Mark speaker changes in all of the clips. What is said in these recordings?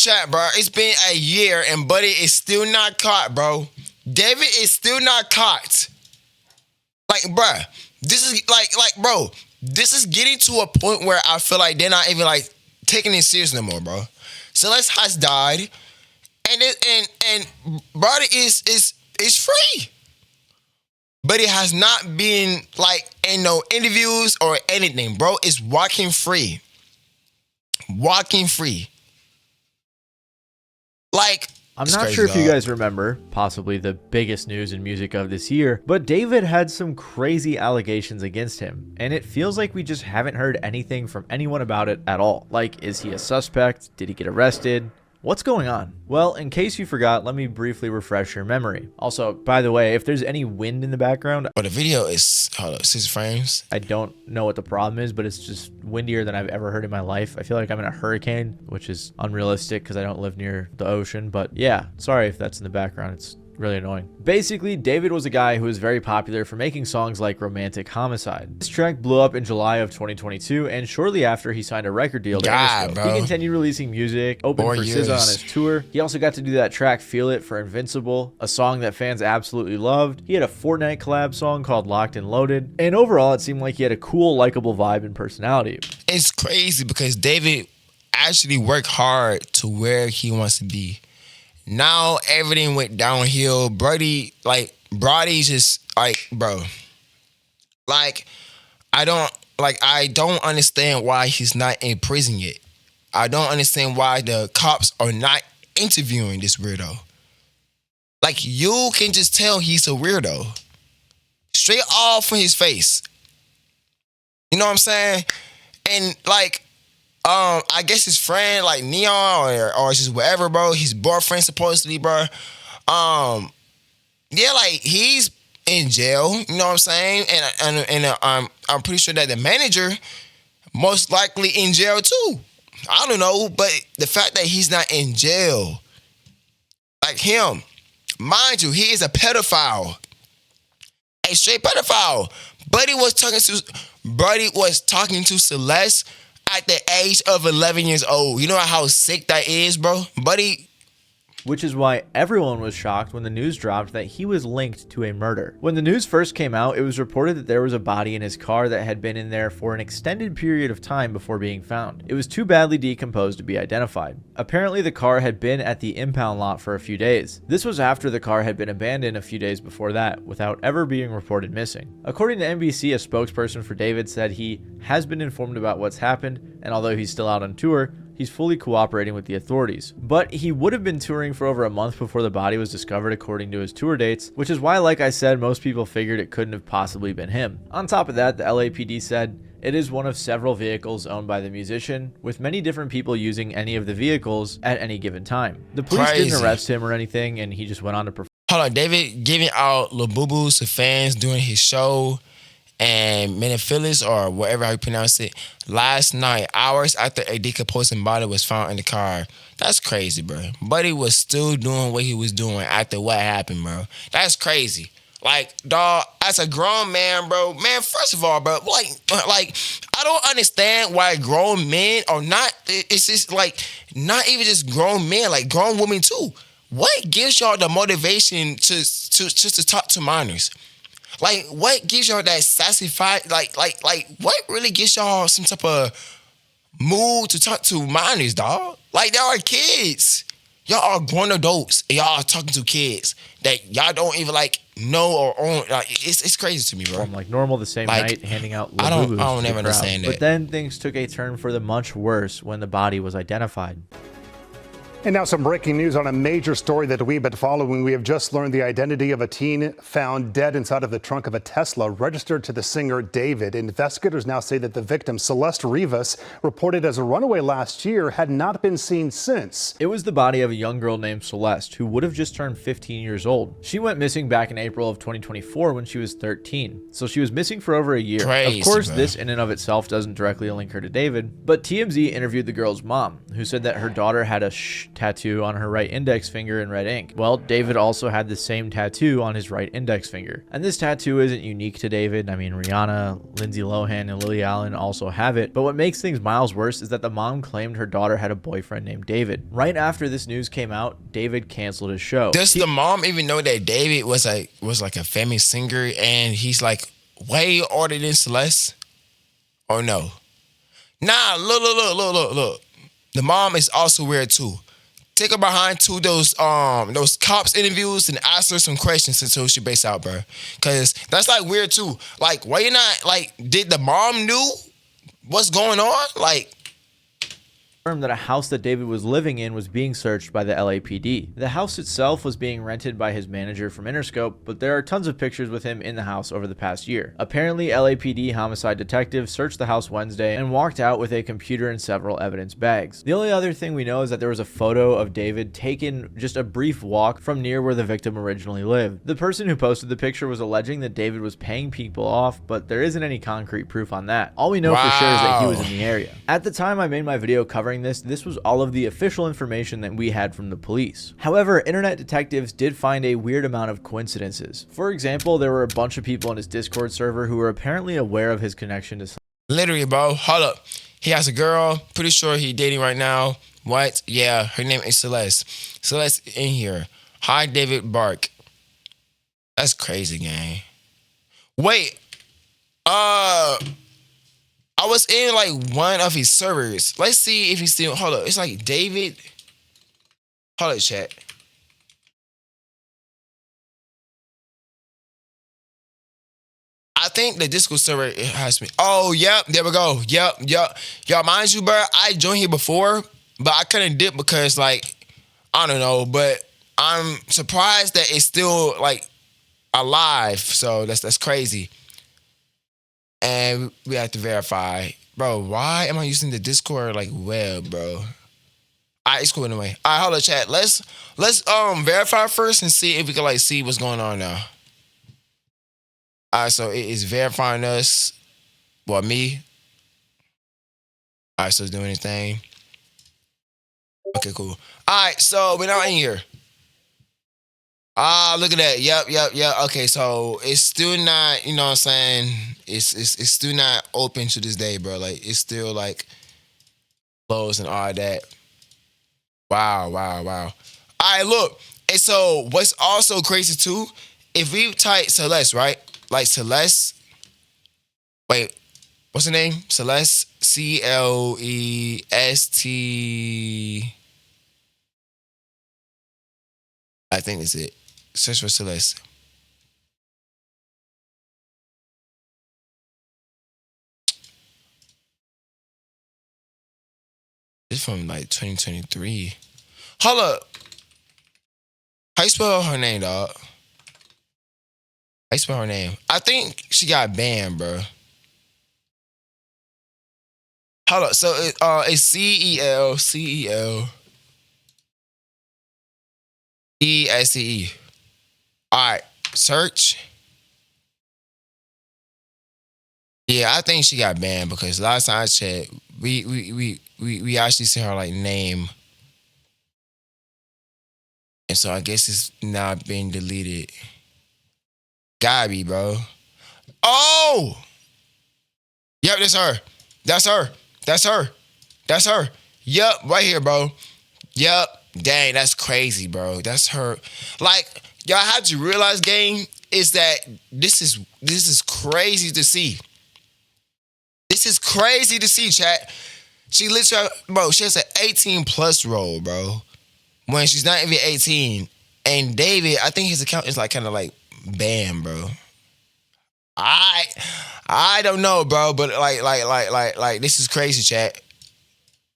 Speaker 1: chat, bro. It's been a year and Buddy is still not caught, bro. David is still not caught. Like, bruh, this is bro, this is getting to a point where I feel like they're not even like taking it serious no more, bro. Celeste has died, and Brody is free, but it has not been like in no interviews or anything, bro. It's walking free. Like,
Speaker 2: I'm not sure if you guys remember, possibly the biggest news in music of this year, but David had some crazy allegations against him, and it feels like we just haven't heard anything from anyone about it at all. Like, is he a suspect? Did he get arrested? What's going on? Well, in case you forgot, let me briefly refresh your memory. Also, by the way, if there's any wind in the background...
Speaker 1: But the video is, hold up, 6 frames.
Speaker 2: I don't know what the problem is, but it's just windier than I've ever heard in my life. I feel like I'm in a hurricane, which is unrealistic because I don't live near the ocean. But yeah, sorry if that's in the background. It's really annoying. Basically, David was a guy who was very popular for making songs like Romantic Homicide. This track blew up in July of 2022, and shortly after, he signed a record deal to Interscope. He continued releasing music, opened for SZA on his tour. He also got to do that track Feel It for Invincible, a song that fans absolutely loved. He had a Fortnite collab song called Locked and Loaded, and overall, it seemed like he had a cool, likable vibe and personality.
Speaker 1: It's crazy because David actually worked hard to where he wants to be. Now everything went downhill. Brody's just like, bro. Like, I don't understand why he's not in prison yet. I don't understand why the cops are not interviewing this weirdo. Like, you can just tell he's a weirdo. Straight off from his face. You know what I'm saying? And like, I guess his friend, like Neon or just whatever, bro. His boyfriend supposedly, bro. Yeah, like he's in jail. You know what I'm saying? And I'm pretty sure that the manager most likely in jail too. I don't know, but the fact that he's not in jail, like him, mind you, he is a pedophile, a straight pedophile. Buddy was talking to Celeste at the age of 11 years old. You know how sick that is, bro? Buddy.
Speaker 2: Which is why everyone was shocked when the news dropped that he was linked to a murder. When the news first came out, it was reported that there was a body in his car that had been in there for an extended period of time before being found. It was too badly decomposed to be identified. Apparently, the car had been at the impound lot for a few days. This was after the car had been abandoned a few days before that, without ever being reported missing. According to NBC, a spokesperson for David said he has been informed about what's happened, and although he's still out on tour, he's fully cooperating with the authorities. But he would have been touring for over a month before the body was discovered according to his tour dates, which is why, like I said, most people figured it couldn't have possibly been him. On top of that, the LAPD said it is one of several vehicles owned by the musician, with many different people using any of the vehicles at any given time. The police didn't arrest him or anything, and he just went on to perform.
Speaker 1: Hold on, David giving out Lil Boo Boos to fans during his show and Menophilis, or whatever how you pronounce it, last night, hours after a decomposing body was found in the car. That's crazy, bro. Buddy was still doing what he was doing after what happened, bro. That's crazy. Like, dog, as a grown man, bro, man, first of all, bro, like I don't understand why grown men are not, it's just like, not even just grown men, like grown women too. What gives y'all the motivation to talk to minors? Like, what gives y'all that sassy fight? Like, what really gives y'all some type of mood to talk to minors, dog? Like, they are kids. Y'all are grown adults, and y'all are talking to kids that y'all don't even, like, know or own. Like, it's crazy to me, bro.
Speaker 2: Like, normal the same night, handing out
Speaker 1: I don't ever understand that.
Speaker 2: But then things took a turn for the much worse when the body was identified.
Speaker 3: And now some breaking news on a major story that we've been following. We have just learned the identity of a teen found dead inside of the trunk of a Tesla registered to the singer David. Investigators now say that the victim, Celeste Rivas, reported as a runaway last year, had not been seen since.
Speaker 2: It was the body of a young girl named Celeste, who would have just turned 15 years old. She went missing back in April of 2024 when she was 13. So she was missing for over a year.
Speaker 1: Crazy,
Speaker 2: of course,
Speaker 1: bro.
Speaker 2: This in and of itself doesn't directly link her to David, but TMZ interviewed the girl's mom, who said that her daughter had a tattoo on her right index finger in red ink. Well, David also had the same tattoo on his right index finger. And this tattoo isn't unique to David. I mean, Rihanna, Lindsay Lohan, and Lily Allen also have it. But what makes things miles worse is that the mom claimed her daughter had a boyfriend named David. Right after this news came out, David canceled his show.
Speaker 1: Does the mom even know that David was like a famous singer and he's like way older than Celeste? Or no? Nah, look. The mom is also weird too. Take her behind to those cops interviews and ask her some questions until she breaks out, bro. Cause that's like weird too. Like, why you not like? Did the mom knew what's going on? Like,
Speaker 2: that a house that David was living in was being searched by the LAPD. The house itself was being rented by his manager from Interscope, but there are tons of pictures with him in the house over the past year. Apparently, LAPD homicide detectives searched the house Wednesday and walked out with a computer and several evidence bags. The only other thing we know is that there was a photo of David taken just a brief walk from near where the victim originally lived. The person who posted the picture was alleging that David was paying people off, but there isn't any concrete proof on that. All we know for sure is that he was in the area. At the time I made my video covering this was all of the official information that we had from the police. However, internet detectives did find a weird amount of coincidences. For example, there were a bunch of people in his Discord server who were apparently aware of his connection to...
Speaker 1: Literally, bro, hold up. He has a girl, pretty sure he's dating right now. What? Yeah, her name is Celeste. Celeste in here. Hi, David Bark. That's crazy, gang. Wait, I was in like one of his servers. Let's see if he's still. Hold up. It's like David. Hold up, chat. I think the Discord server it has me. Oh, yep. There we go. Yep. Y'all, mind you, bro. I joined here before, but I couldn't dip because like I don't know. But I'm surprised that it's still like alive. So that's crazy. And we have to verify. Bro, why am I using the Discord like web, bro? Alright, it's cool anyway. Alright, hold on, chat. Let's verify first and see if we can like see what's going on now. Alright, so it is verifying us. Well, me. Alright, so it's doing anything. Okay, cool. Alright, so we're not in here. Look at that. Yep. Okay, so it's still not, you know what I'm saying? It's still not open to this day, bro. Like, it's still, like, closed and all that. Wow. All right, look. And so what's also crazy, too, if we type Celeste, right? Like, Celeste. Wait, what's her name? Celeste. Celest. I think that's it. Search for Celeste. It's from like 2023. Hold up. How you spell her name, dog? How you spell her name? I think she got banned, bro. Hold up. So it's CELESTE. All right, search. Yeah, I think she got banned because last time I checked, we actually see her like name, and so I guess it's not being deleted. Gotta be, bro. Oh, yep, that's her. Yep, right here, bro. Yep. Dang, that's crazy, bro. That's her. Like, y'all have to realize, gang, is that this is crazy to see. This is crazy to see, chat. She literally, bro, she has an 18 plus role, bro. When she's not even 18. And David, I think his account is like kind of like banned, bro. I don't know, bro, but like this is crazy, chat.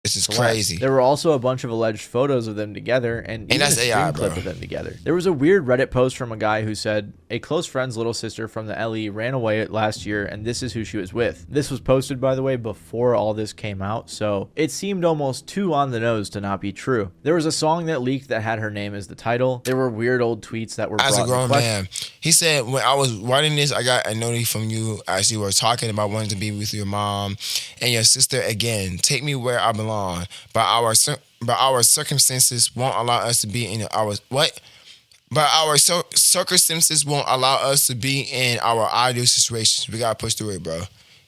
Speaker 1: This is crazy.
Speaker 2: There were also a bunch of alleged photos of them together and even
Speaker 1: that's
Speaker 2: a
Speaker 1: AI,
Speaker 2: screen clip
Speaker 1: bro.
Speaker 2: of them together. There was a weird Reddit post from a guy who said, a close friend's little sister from the LE ran away last year and this is who she was with. This was posted, by the way, before all this came out, so it seemed almost too on the nose to not be true. There was a song that leaked that had her name as the title. There were weird old tweets that were
Speaker 1: As
Speaker 2: brought
Speaker 1: a grown
Speaker 2: into question.
Speaker 1: man, he said, when I was writing this, I got a note from you as you were talking about wanting to be with your mom and your sister again. Take me where I belong. but our circumstances won't allow us to be in our what? But our circumstances won't allow us to be in our ideal situations. We gotta push through it, bro.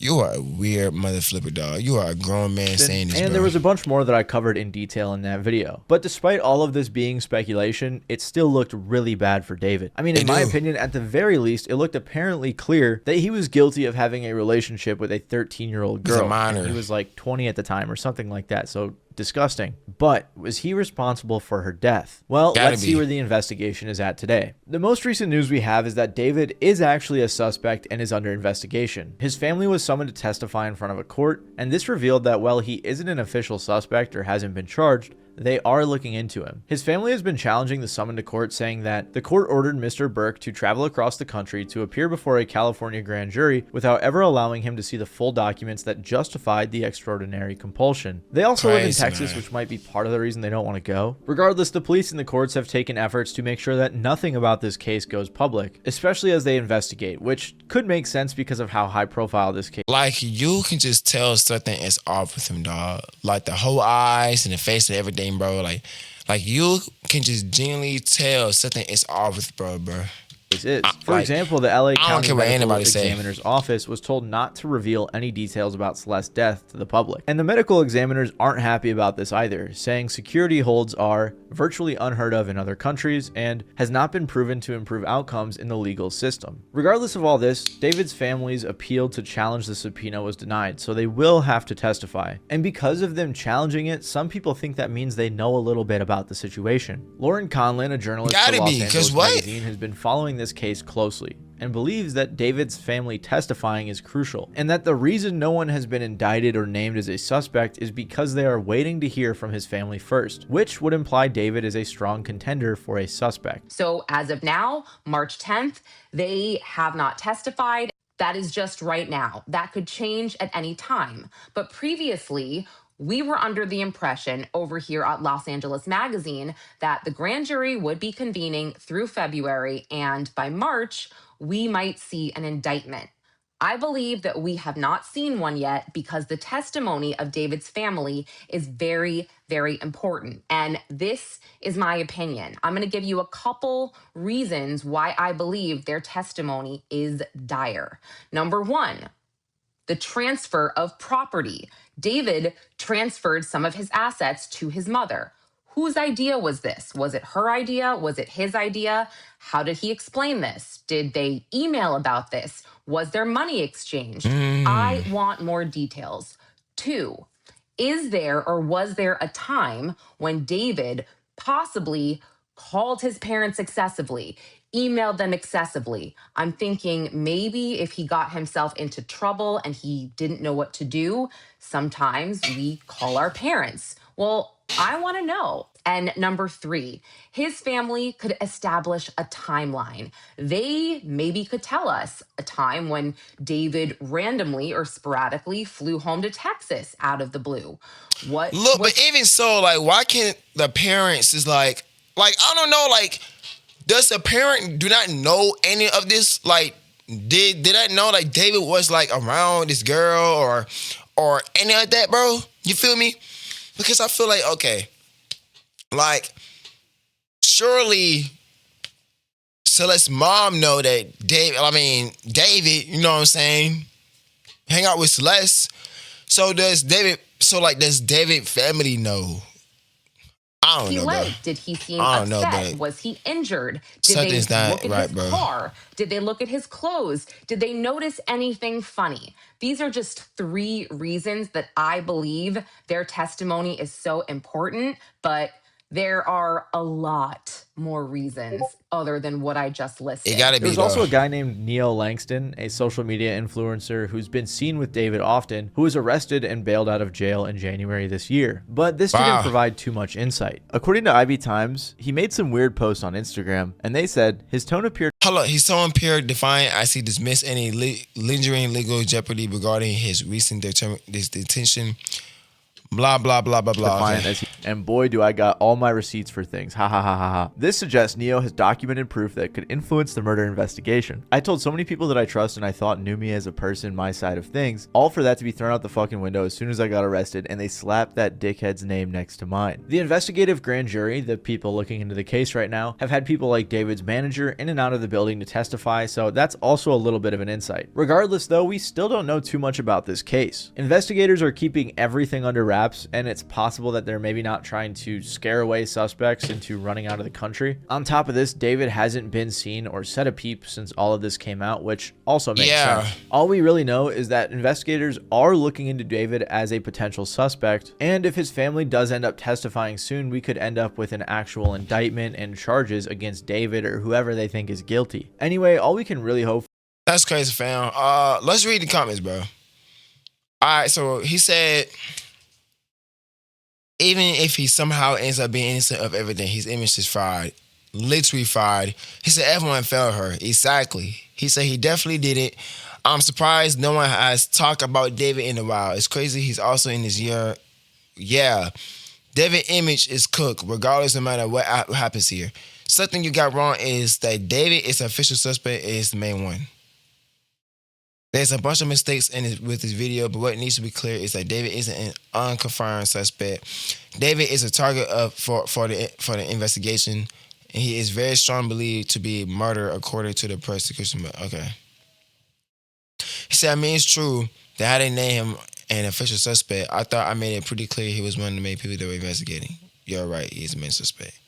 Speaker 1: You are a weird mother flipper, dog. You are a grown man saying this,
Speaker 2: and
Speaker 1: bro.
Speaker 2: there was a bunch more that I covered in detail in that video. But despite all of this being speculation, it still looked really bad for David. I mean, in my opinion, at the very least, it looked apparently clear that he was guilty of having a relationship with a 13-year-old girl.
Speaker 1: He's a minor.
Speaker 2: He was like 20 at the time or something like that. So disgusting. But was he responsible for her death? Well, let's see where the investigation is at today. The most recent news we have is that David is actually a suspect and is under investigation. His family was summoned to testify in front of a court, and this revealed that while he isn't an official suspect or hasn't been charged, they are looking into him. His family has been challenging the summon to court, saying that the court ordered Mr. Burke to travel across the country to appear before a California grand jury without ever allowing him to see the full documents that justified the extraordinary compulsion. They also live in Texas, which might be part of the reason they don't want to go. Regardless, the police and the courts have taken efforts to make sure that nothing about this case goes public, especially as they investigate, which could make sense because of how high profile this case is.
Speaker 1: Like, you can just tell something is off with him, dog. Like the whole eyes and the face and everything, bro. Like you can just genuinely tell something is off with bro.
Speaker 2: For example, the LA County Medical
Speaker 1: say.
Speaker 2: Examiner's office was told not to reveal any details about Celeste's death to the public. And the medical examiners aren't happy about this either, saying security holds are virtually unheard of in other countries and has not been proven to improve outcomes in the legal system. Regardless of all this, David's family's appeal to challenge the subpoena was denied, so they will have to testify. And because of them challenging it, some people think that means they know a little bit about the situation. Lauren Conlin, a journalist for Los Angeles Magazine, has been following this case closely and believes that David's family testifying is crucial, and that the reason no one has been indicted or named as a suspect is because they are waiting to hear from his family first, which would imply David is a strong contender for a suspect.
Speaker 4: So as of now, March 10th, they have not testified. That is just right now. That could change at any time. But previously, we were under the impression over here at Los Angeles Magazine that the grand jury would be convening through February, and by March, we might see an indictment. I believe that we have not seen one yet because the testimony of David's family is very, very important. And this is my opinion. I'm going to give you a couple reasons why I believe their testimony is dire. Number one, the transfer of property. David transferred some of his assets to his mother. Whose idea was this? Was it her idea? Was it his idea? How did he explain this? Did they email about this? Was there money exchanged? I want more details. Two, is there or was there a time when David possibly called his parents excessively, emailed them excessively? I'm thinking maybe if he got himself into trouble and he didn't know what to do, sometimes we call our parents. Well, I want to know. And number three, his family could establish a timeline. They maybe could tell us a time when David randomly or sporadically flew home to Texas out of the blue. But
Speaker 1: even so, like, why can't the parents is like I don't know, like, does the parent do not know any of this? Like, did I know like David was like around this girl or any of that, bro? You feel me? Because I feel like, okay, like, surely Celeste's mom know that David, you know what I'm saying, hang out with Celeste. So does David family know? I don't know, bro.
Speaker 4: Did he seem upset? Was he injured? Did they look at his car? Did they look at his clothes? Did they notice anything funny? These are just three reasons that I believe their testimony is so important, but there are a lot more reasons other than what I just listed.
Speaker 2: There's also a guy named Neil Langston, a social media influencer who's been seen with David often, who was arrested and bailed out of jail in January this year. But this didn't provide too much insight. According to IB Times, he made some weird posts on Instagram, and they said his tone appeared...
Speaker 1: His tone appeared defiant as he dismissed any lingering legal jeopardy regarding his recent detention. Blah, blah, blah, blah, blah.
Speaker 2: Defiant
Speaker 1: Okay.
Speaker 2: as he, and boy do I got all my receipts for things. Ha ha ha ha ha. This suggests Neo has documented proof that could influence the murder investigation. I told so many people that I trust and I thought knew me as a person, my side of things, all for that to be thrown out the fucking window as soon as I got arrested, and they slapped that dickhead's name next to mine. The investigative grand jury, the people looking into the case right now, have had people like David's manager in and out of the building to testify, so that's also a little bit of an insight. Regardless though, we still don't know too much about this case. Investigators are keeping everything under wraps, and it's possible that they're maybe not trying to scare away suspects into running out of the country. On top of this, David hasn't been seen or said a peep since all of this came out, which also makes sense. All we really know is that investigators are looking into David as a potential suspect, and if his family does end up testifying soon, we could end up with an actual indictment and charges against David or whoever they think is guilty. Anyway, all we can really hope.
Speaker 1: That's crazy, fam. Let's read the comments, bro. All right, so he said, even if he somehow ends up being innocent of everything, his image is fried. Literally fried. He said everyone failed her. Exactly. He said he definitely did it. I'm surprised no one has talked about David in a while. It's crazy he's also in his year. Yeah. David's image is cooked, regardless no matter what happens here. Something you got wrong is that David is official suspect is the main one. There's a bunch of mistakes with this video, but what needs to be clear is that David isn't an unconfirmed suspect. David is a target for the investigation, and he is very strongly believed to be murder according to the prosecution. Okay. He said, I mean, it's true that I didn't name him an official suspect. I thought I made it pretty clear he was one of the main people that were investigating. You're right, he's the main suspect.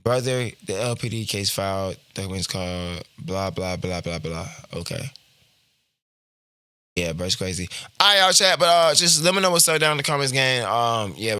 Speaker 1: Brother, the LPD case filed, documents called blah, blah, blah, blah, blah. Okay. Yeah, bro, it's crazy. All right, y'all chat, but just let me know what's up down in the comments, gang. Yeah.